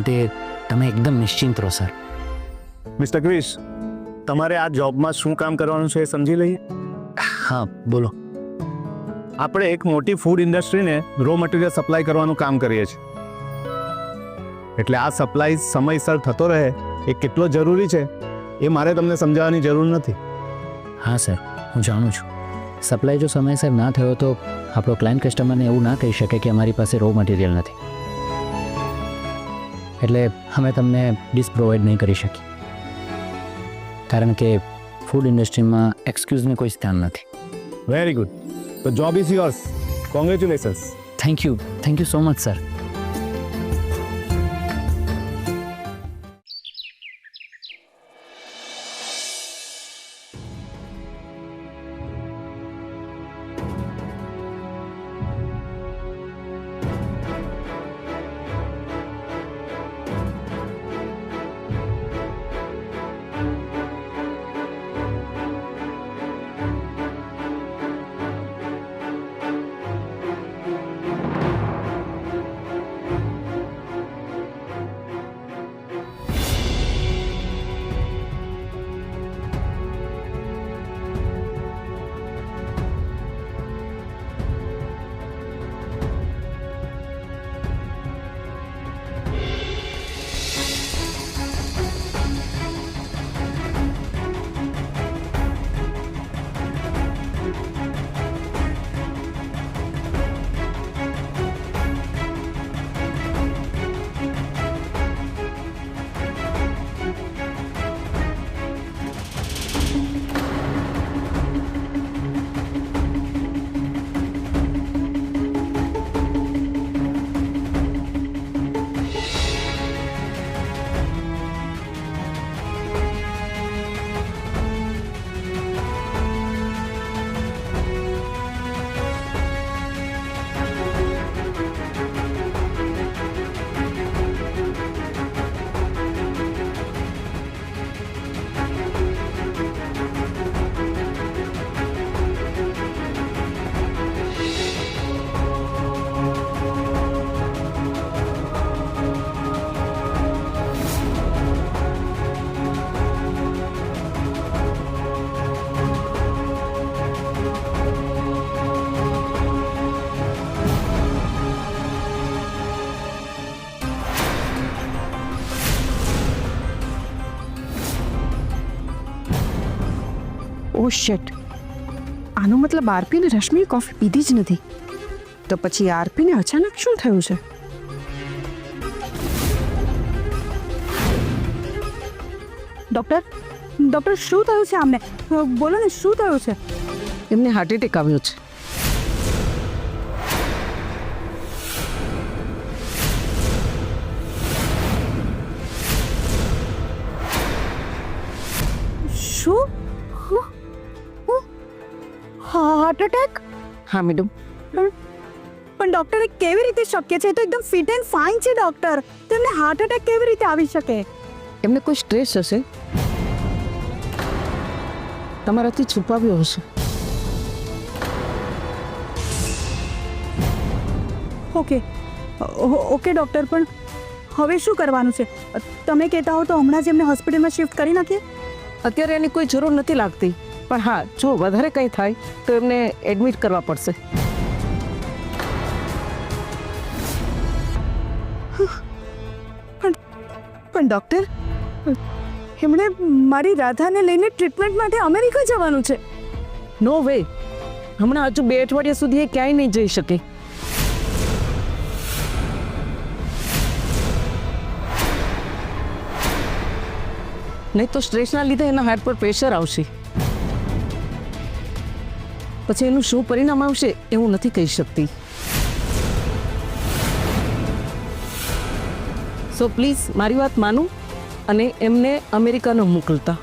માટે તમે એકદમ નિશ્ચિંત રહો સર. મિસ્ટર ક્રિશ, તમારે આ જોબમાં શું કામ કરવાનું છે એ સમજી લઈએ. હા બોલો. આપણે એક મોટી ફૂડ ઇન્ડસ્ટ્રીને રો મટીરિયલ સપ્લાય કરવાનું કામ કરીએ છીએ. એટલે આ સપ્લાય સમયસર થતો રહે એ કેટલો જરૂરી છે એ મારે તમને સમજાવવાની જરૂર નથી. હા સર, હું જાણું છું. સપ્લાય જો સમયસર ના થયો તો આપણો ક્લાયન્ટ કસ્ટમરને એવું ના કહી શકે કે અમારી પાસે રો મટીરિયલ નથી. એટલે અમે તમને ડિશ પ્રોવાઈડ નહીં કરી શકીએ, કારણ કે ફૂડ ઇન્ડસ્ટ્રીમાં એક્સક્યુઝને કોઈ સ્થાન નથી. Very good. તો job is yours. Congratulations. Thank you so much sir. Oh shit, આનો મતલબ આરપીને રશ્મિએ કોફી પીધી જ નથી. તો પછી આરપીને અચાનક શું થયું છે? ડૉક્ટર શું થયું છે આમને? બોલો ને, શું થયું છે? એમને હાર્ટ એટેક આવ્યો છે. શું? Heart attack? હા મેડમ. પણ ડૉક્ટર, કેવી રીતે શક્ય છે? તો એકદમ ફિટ એન્ડ ફાઇન છે ડૉક્ટર. તેમને હાર્ટ એટેક કેવી રીતે આવી શકે? એમને કોઈ સ્ટ્રેસ હશે, તમારાથી છુપાવ્યો હશે. ઓકે ડૉક્ટર, પણ હવે શું કરવાનું છે? તમે કહેતા હો તો હમણાં જ એમને હોસ્પિટલમાં શિફ્ટ કરી નાખીએ. અત્યારે એની કોઈ જરૂર નથી લાગતી, પણ હા, જો વધારે કંઈ થાય તો એમને એડમિટ કરવા પડશે. પણ ડૉક્ટર, એમણે મારી રાધાને લઈને ટ્રીટમેન્ટ માટે અમેરિકા જવાનું છે. નો વે, હમણાં હજુ 2 અઠવાડિયા સુધી એ ક્યાંય નહીં જઈ શકે. નહીં તો સ્ટ્રેસના લીધે એના હાર્ટ પર પ્રેશર આવશે. પછી એનું શું પરિણામ આવશે એ હું નથી કહી શકતી. સો પ્લીઝ મારી વાત માનો અને એમને અમેરિકા ન મોકલતા.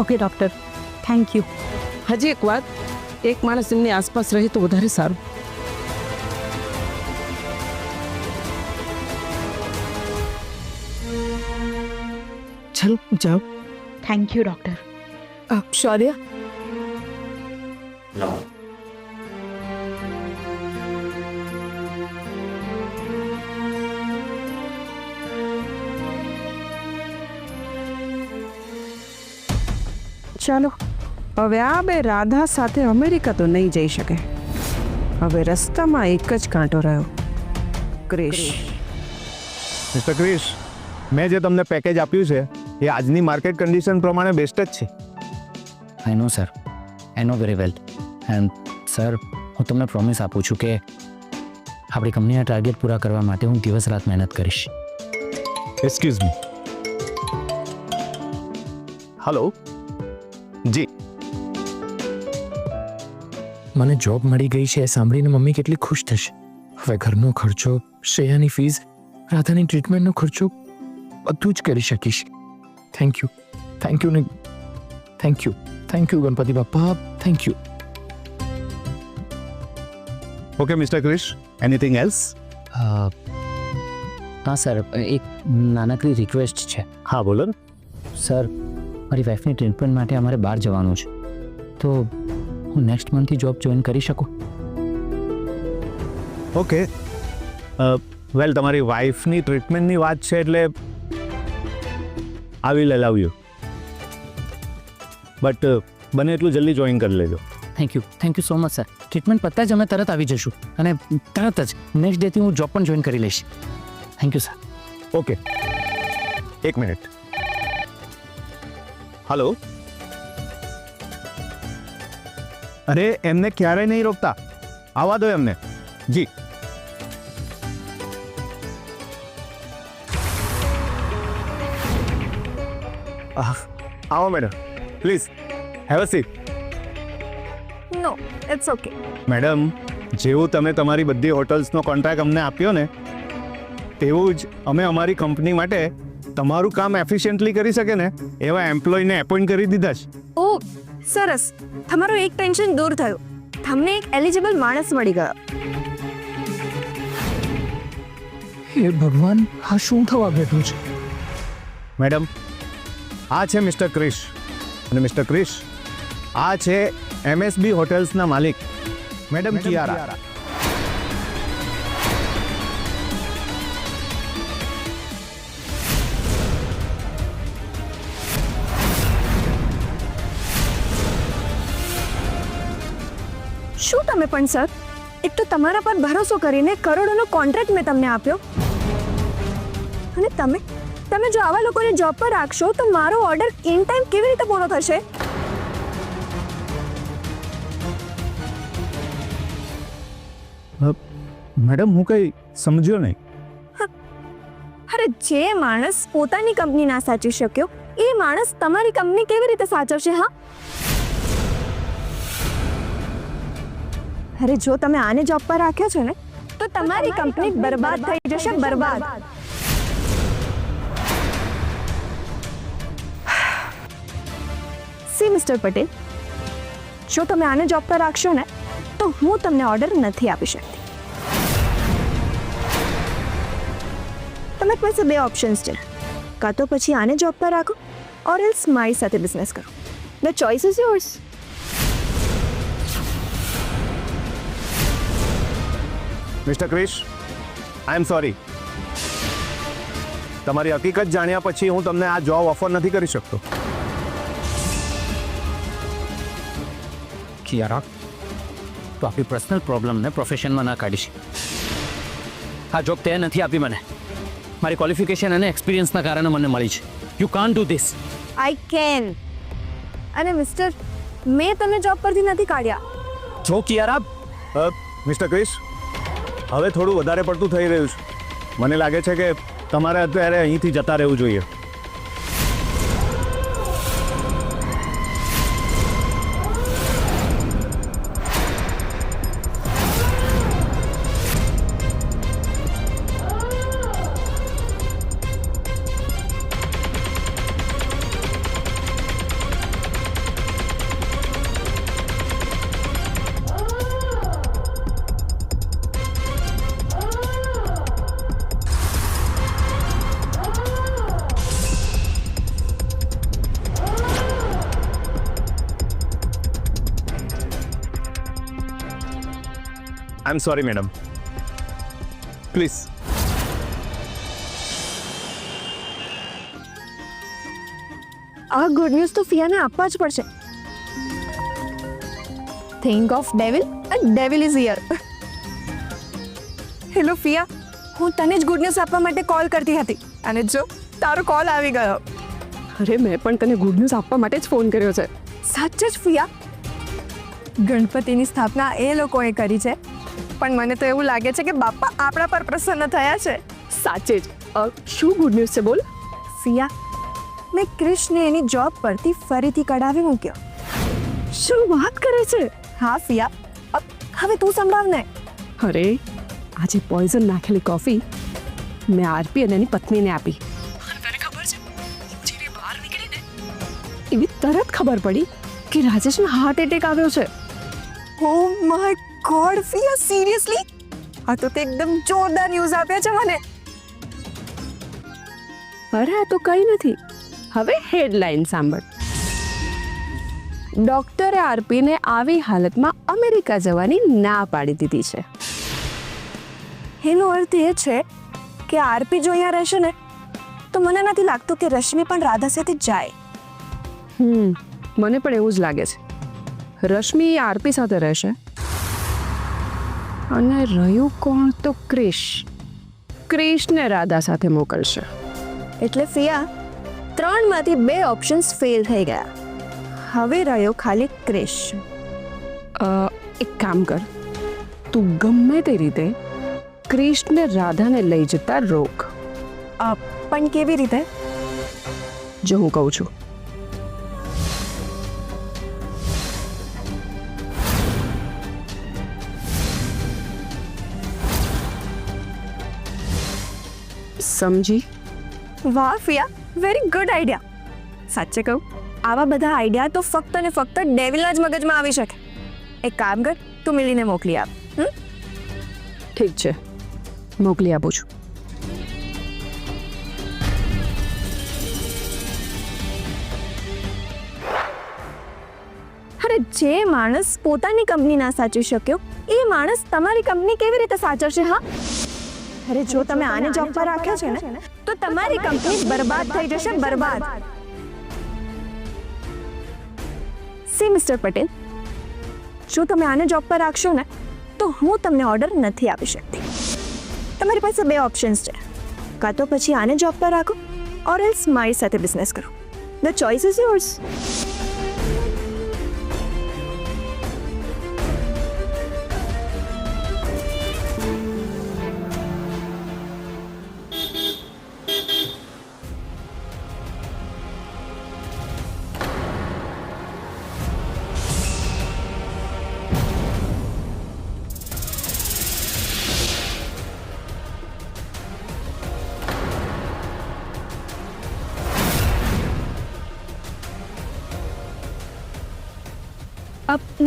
Okay doctor, thank you. હજી એક વાત, એક માણસ એમની આસપાસ રહે તો વધારે સારું. ચલો જાઓ. Thank you doctor. શૌર્ય, ચાલો હવે આ બે રાધા સાથે અમેરિકા તો નહીં જઈ શકે. હવે રસ્તામાં એક જ કાંટો રહ્યો, ક્રિશ. મિસ્ટર ક્રિશ, મેં જે તમને પેકેજ આપ્યું છે એ આજની માર્કેટ કન્ડિશન પ્રમાણે બેસ્ટ જ છે. I know sir, I know very well. And sir, હું તમને પ્રોમિસ આપું છું કે આપણી કંપનીના ટાર્ગેટ પૂરા કરવા માટે હું દિવસ રાત મહેનત કરીશ. Excuse me. હલો જી. મને જોબ મળી ગઈ છે એ સાંભળીને મમ્મી કેટલી ખુશ થશે. હવે ઘરનો ખર્ચો, શ્રેયાની ફીસ, રાધાની ટ્રીટમેન્ટનો ખર્ચો બધું જ કરી શકીશ. થેન્ક યુ, થેન્ક યુ ને thank you, thank you Ganpati Bappa, thank you. Okay mister Krish, anything else? હા સર, એક નાનકડી રિક્વેસ્ટ છે. હા બોલો ને. સર, મારી વાઈફની ટ્રીટમેન્ટ માટે અમારે બહાર જવાનું છે, તો હું નેક્સ્ટ મંથથી જોબ જોઈન કરી શકું? ઓકે વેલ, તમારી વાઈફની ટ્રીટમેન્ટની વાત છે એટલે I will allow you, but બને એટલું જલ્દી જોઈન કરી લેજો. Thank you so much sir. Treatment પતતા જ અમે તરત આવી જઈશું અને તરત જ નેક્સ્ટ ડેથી હું જોબ પણ જોઈન કરી લઈશ. Thank you sir. ઓકે, એક મિનિટ. હલો. અરે એમને ક્યારેય નહીં રોકતા, આવવા દો એમને. જી. આવો madam, please have a seat. No it's okay. Madam, જેવું તમે તમારી બધી હોટલ્સનો કોન્ટ્રાક્ટ અમને આપ્યો ને, તેવું જ અમે અમારી કંપની માટે તમારું કામ એફિશિયન્ટલી કરી શકે ને એવા એમ્પ્લોયને એપોઇન્ટ કરી દીધા છે. ઓ સરસ, તમારું એક ટેન્શન દૂર થયું. તમને એક એલિજિબલ માણસ મળી ગયો. હે ભગવાન, આ શું થવા બેઠું છે? મેડમ, આ છે મિસ્ટર ક્રિશ, અને મિસ્ટર ક્રિશ આ છે MSB હોટેલ્સના માલિક મેડમ કિયારા. શું તમે પણ સર, એક તો તમારા પર ભરોસો કરીને કરોડોનો કોન્ટ્રાક્ટ મેં તમને આપ્યો, અને તમે જો આવા લોકોને જોબ પર રાખશો તો મારો ઓર્ડર ઇન ટાઈમ કેવી રીતે પૂરો થશે? મેડમ, હું કંઈ સમજ્યો નહીં. અરે, જે માણસ પોતાની કંપની ના સાચવી શક્યો એ માણસ તમારી કંપની કેવી રીતે સાચવશે? હા, અરે જો તમે આને જોબ પર રાખ્યો છો ને તો તમારી કંપની બરબાદ થઈ જશે, બરબાદ. સી મિસ્ટર પટેલ, જો તમે આને જોબ પર રાખશો ને તો હું તમને ઓર્ડર નથી આપી શકતી. તમારી પાસે બે ઓપ્શન્સ છે, કાં તો પછી આને જોબ પર રાખો ઓર એલ્સ મારી સાથે બિઝનેસ કરો. The choice is yours. Mister Krish, I am sorry. તમારી હકીકત જાણ્યા પછી હું તમને આ જોબ ઓફર નથી કરી શકતો. કિયારા, તો આપણી પર્સનલ પ્રોબ્લેમને પ્રોફેશનમાં ના કાઢીશ. આ જોબ તે નથી આપી મને, મારી ક્વોલિફિકેશન અને એક્સપિરિયન્સના કારણે મને મળી છે. You can't do this. I can. અને મિસ્ટર, મેં તમને જોબ પરથી નથી કાઢ્યા. જો કિયારા, મિસ્ટર ક્રિશ, હવે થોડું વધારે પડતું થઈ રહ્યું છે. મને લાગે છે કે તમારે અત્યારે અહીંથી જતા રહેવું જોઈએ. I am sorry madam, please. આ ગુડ ન્યૂઝ તો ફિયાને આપવા જ પડશે. Think of devil and devil is here. Hello Fia, હું તને જ ગુડ ન્યૂઝ આપવા માટે કોલ કરતી હતી અને જો તારો કોલ આવી ગયો. અરે મેં પણ તને ગુડ ન્યૂઝ આપવા માટે જ ફોન કર્યો છે. સાચે જ ફિયા, ગણપતિની સ્થાપના એ લોકોએ કરી છે, પણ મને તો એવું લાગે છે કે બાપા આપણા પર પ્રસન્ન થયા છે. સાચે જ. શું ગુડ ન્યૂઝ છે બોલ. ફિયા, મેં ક્રિશને એની જોબ પરથી ફરીથી કઢાવી મૂક્યો. શું વાત કરે છે? હા ફિયા, હવે તું સંભળાવ ને. અરે આજે પોઈઝન નાખેલી કોફી મેં આરપી અને એની પત્નીને આપી. તને ખબર છે જેવી બહાર નીકળીને એવી તરત ખબર પડી કે રાજેશને હાર્ટ એટેક આવ્યો છે. Oh my god Fia, seriously? આ તો તે એકદમ જોરદાર ન્યૂઝ આપ્યા છે મને. અરે આ તો કંઈ નથી. હવે હેડલાઇન સાંભળ. ડોક્ટરે આરપીને આવી હાલતમાં અમેરિકા જવાની ના પાડી દીધી છે. એનો અર્થ એ છે કે આરપી જો અહીંયા રહેશે ને તો મને નથી લાગતું કે રશ્મિ પણ રાધા સાથે જાય. મને પણ એવું જ લાગે છે. રશ્મિ આરપી સાથે રહેશે અને રહ્યું કોણ તો ક્રિશને રાધા સાથે મોકલશે. એટલે ફિયા, 3માંથી 2 ઓપ્શન્સ ફેલ થઈ ગયા. હવે રહ્યો ખાલી ક્રિશ. એક કામ કર, તું ગમે તે રીતે ક્રિશને રાધાને લઈ જતા રોક. પણ કેવી રીતે? જો હું કહું છું. સમજી? વાહ ફિયા, વેરી ગુડ આઈડિયા. સાચે કહું, આવા બધા આઈડિયા તો ફક્ત ને ફક્ત ડેવિલના જ મગજમાં આવી શકે. એક કામ કર, તું મિલીને મોકલી આપ. ઠીક છે, મોકલી આપું છું. અરે જે માણસ પોતાની કંપની ના સાચવી શક્યો એ માણસ તમારી કંપની કેવી રીતે સાચવશે? હા, અરે જો તમે આને જોબ પર રાખ્યો છે ને તો તમારી કંપની બરબાદ થઈ જશે, બરબાદ. સી મિસ્ટર પટેલ, જો તમે આને જોબ પર રાખશો ને તો હું તમને ઓર્ડર નથી આપી શકતી. તમારી પાસે 2 ઓપ્શન્સ છે. કાં તો પછી આને જોબ પર રાખો ઓર એલ્સ મારી સાથે બિઝનેસ કરો. The choice is yours.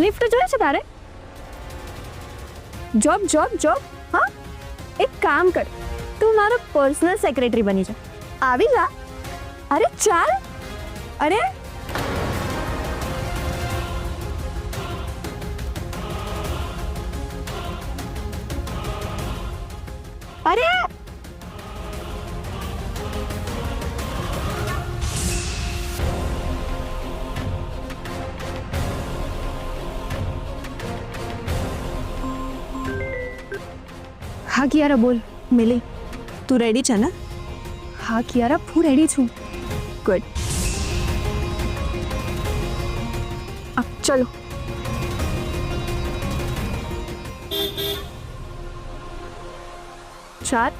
Lift જોઈએ છે તારે? Job job job. હા, એક કામ કર, તું મારો પર્સનલ સેક્રેટરી બની જા. આવી જા. અરે ચાલ. અરે અરે હા કિયારા, બોલ. મિલી, તું રેડી છે ને? હા કિયારા, હું રેડી છું. ગુડ. ચલો. ચાલ.